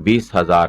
20,000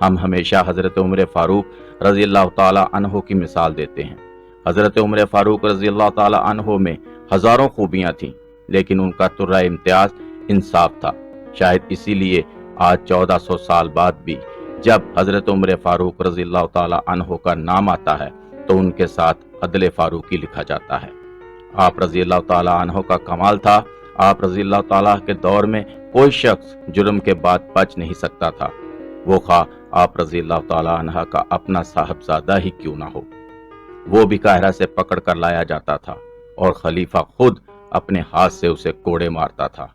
ہم ہمیشہ حضرت عمر فاروق رضی اللہ تعالی عنہ کی مثال دیتے ہیں۔ حضرت عمر فاروق رضی اللہ تعالی عنہ میں ہزاروں خوبیاں تھیں، لیکن ان کا ترہ امتیاز انصاف تھا۔ شاید اسی لیے آج 1400 سال بعد بھی جب حضرت عمر فاروق رضی اللہ تعالی عنہ کا نام آتا ہے تو ان کے ساتھ عدل فاروقی لکھا جاتا ہے۔ آپ رضی اللہ تعالی عنہ کا کمال تھا۔ آپ رضی اللہ تعالی کے دور میں کوئی شخص جرم کے بعد بچ نہیں سکتا تھا، وہ خواہ آپ رضی اللہ تعالی عنہ کا اپنا صاحبزادہ ہی کیوں نہ ہو۔ وہ بھی قاہرہ سے پکڑ کر لایا جاتا تھا اور خلیفہ خود اپنے ہاتھ سے اسے کوڑے مارتا تھا۔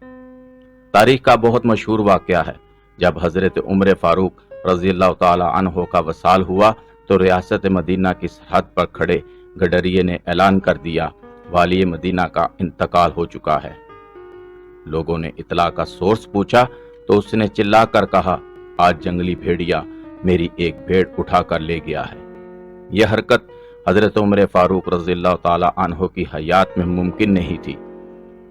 تاریخ کا بہت مشہور واقعہ ہے، جب حضرت عمر فاروق رضی اللہ تعالی عنہ کا وصال ہوا تو ریاست مدینہ کی سرحد پر کھڑے گڈریے نے اعلان کر دیا، والی مدینہ کا انتقال ہو چکا ہے۔ لوگوں نے اطلاع کا سورس پوچھا تو اس نے چلا کر کہا، آج جنگلی بھیڑیا میری ایک بھیڑ اٹھا کر لے گیا ہے۔ یہ حرکت حضرت عمر فاروق رضی اللہ تعالی عنہ کی حیات میں ممکن نہیں تھی۔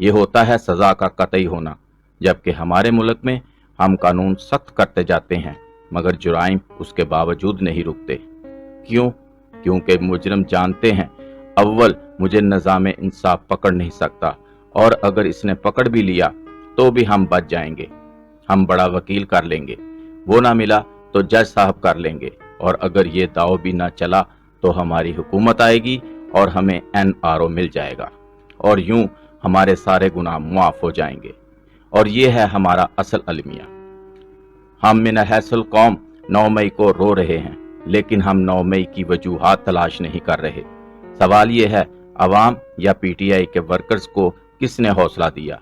یہ ہوتا ہے سزا کا قطعی ہونا، جبکہ ہمارے ملک میں ہم قانون سخت کرتے جاتے ہیں مگر جرائم اس کے باوجود نہیں رکتے۔ کیوں؟ کیونکہ مجرم جانتے ہیں، اول مجھے نظام انصاف پکڑ نہیں سکتا، اور اگر اس نے پکڑ بھی لیا تو بھی ہم بچ جائیں گے۔ ہم بڑا وکیل کر لیں گے، وہ نہ ملا تو جج صاحب کر لیں گے، اور اگر یہ داؤ بھی نہ چلا تو ہماری حکومت آئے گی اور ہمیں NRO مل جائے گا، اور یوں ہمارے سارے گناہ معاف ہو جائیں گے۔ اور یہ ہے ہمارا اصل المیہ۔ ہم من حیث القوم 9 مئی کو رو رہے ہیں، لیکن ہم 9 مئی کی وجوہات تلاش نہیں کر رہے۔ سوال یہ ہے، عوام یا PTI کے ورکرز کو کس نے حوصلہ دیا؟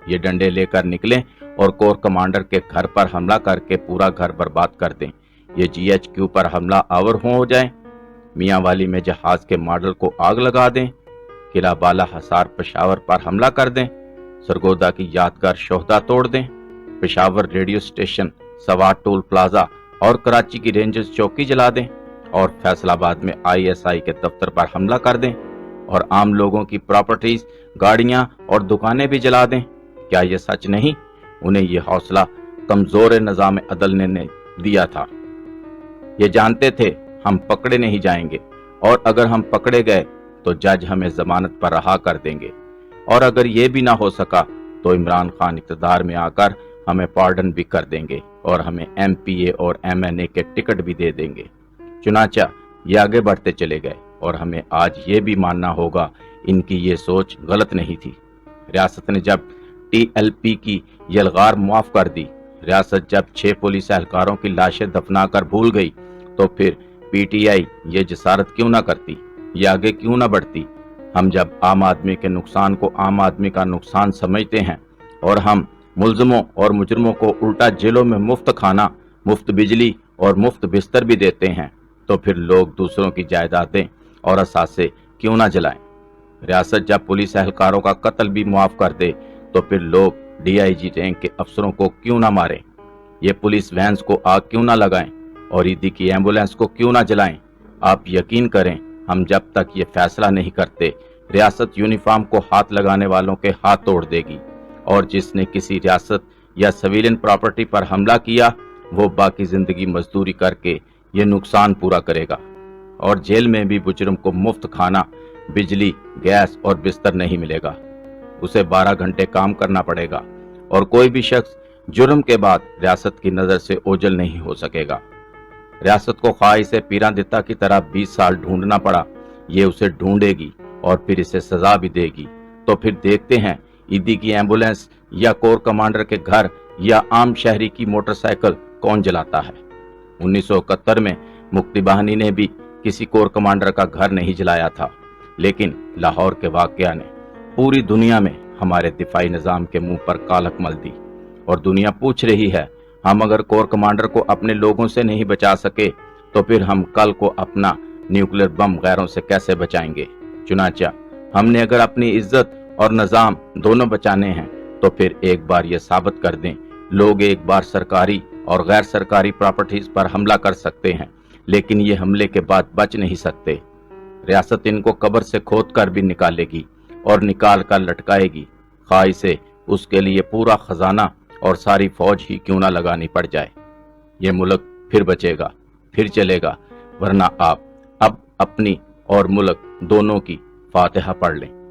یہ ڈنڈے لے کر نکلیں اور کور کمانڈر کے گھر پر حملہ کر کے پورا گھر برباد کر دیں۔ یہ GHQ پر حملہ آور ہو جائیں، میاں والی میں جہاز کے ماڈل کو آگ لگا دیں، قلعہ بالا حصار پشاور پر حملہ کر دیں، سرگودا کی یادگار شہدا توڑ دیں، Peshawar radio station, Swat tool plaza اور کراچی کی رینجرز چوکی جلا دیں، اور فیصل آباد میں ISI کے دفتر پر حملہ کر دیں، اور عام لوگوں کی پراپرٹیز، گاڑیاں اور دکانیں بھی جلا دیں۔ کیا یہ سچ نہیں؟ انہیں یہ حوصلہ کمزور نظام عدل نے دیا تھا۔ یہ جانتے تھے ہم پکڑے نہیں جائیں گے، اور اگر ہم پکڑے گئے تو جج ہمیں ضمانت پر رہا کر دیں گے، اور اگر یہ بھی نہ ہو سکا تو عمران خان اقتدار میں آ کر ہمیں پارڈن بھی کر دیں گے اور ہمیں MPA اور MNA کے ٹکٹ بھی دے دیں گے۔ چنانچہ یہ آگے بڑھتے چلے گئے، اور ہمیں آج یہ بھی ماننا ہوگا ان کی یہ سوچ غلط نہیں تھی۔ ریاست نے جب TLP کی یلغار معاف کر دی، ریاست جب 6 پولیس اہلکاروں کی لاشیں دفنا کر بھول گئی، تو پھر PTI یہ جسارت کیوں نہ کرتی، یہ آگے کیوں نہ بڑھتی؟ ہم جب عام آدمی کے نقصان کو عام آدمی کا نقصان سمجھتے ہیں، اور ہم ملزموں اور مجرموں کو الٹا جیلوں میں مفت کھانا، مفت بجلی اور مفت بستر بھی دیتے ہیں، تو پھر لوگ دوسروں کی جائیدادیں اور اثاثے کیوں نہ جلائیں؟ ریاست جب پولیس اہلکاروں کا قتل بھی معاف کر دے تو پھر لوگ DIG رینک کے افسروں کو کیوں نہ ماریں؟ یہ پولیس وینز کو آگ کیوں نہ لگائیں اور عیدی کی ایمبولینس کو کیوں نہ جلائیں؟ آپ یقین کریں، ہم جب تک یہ فیصلہ نہیں کرتے، ریاست یونیفارم کو ہاتھ لگانے والوں کے ہاتھ توڑ دے گی، اور جس نے کسی ریاست یا سویلین پراپرٹی پر حملہ کیا وہ باقی زندگی مزدوری کر کے یہ نقصان پورا کرے گا، اور جیل میں بھی مجرم کو مفت کھانا، بجلی، گیس اور بستر نہیں ملے گا، اسے 12 گھنٹے کام کرنا پڑے گا، اور کوئی بھی شخص جرم کے بعد ریاست کی نظر سے اوجھل نہیں ہو سکے گا۔ ریاست کو خواہ اسے پیران دتا کی طرح 20 سال ڈھونڈنا پڑا، یہ اسے ڈھونڈے گی اور پھر اسے سزا بھی دے گی۔ تو پھر دیکھتے ہیں عیدی کی ایمبولینس یا کور کمانڈر کے گھر یا عام شہری کی موٹر سائیکل کون جلاتا ہے؟ 1971 میں مکتی بہانی نے بھی کسی کور کمانڈر کا گھر نہیں جلایا تھا، لیکن لاہور کے واقعہ نے پوری دنیا میں ہمارے دفاعی نظام کے منہ پر کالک مل دی، اور دنیا پوچھ رہی ہے ہم اگر کور کمانڈر کو اپنے لوگوں سے نہیں بچا سکے تو پھر ہم کل کو اپنا نیوکلیر بم غیروں سے کیسے بچائیں گے؟ چنانچہ ہم نے اگر اپنی عزت اور نظام دونوں بچانے ہیں تو پھر ایک بار یہ ثابت کر دیں، لوگ ایک بار سرکاری اور غیر سرکاری پراپرٹیز پر حملہ کر سکتے ہیں، لیکن یہ حملے کے بعد بچ نہیں سکتے۔ ریاست ان کو قبر سے کھود کر بھی نکالے گی اور نکال کر لٹکائے گی، خواہ اسے اس کے لیے پورا خزانہ اور ساری فوج ہی کیوں نہ لگانی پڑ جائے۔ یہ ملک پھر بچے گا، پھر چلے گا، ورنہ آپ اب اپنی اور ملک دونوں کی فاتحہ پڑھ لیں۔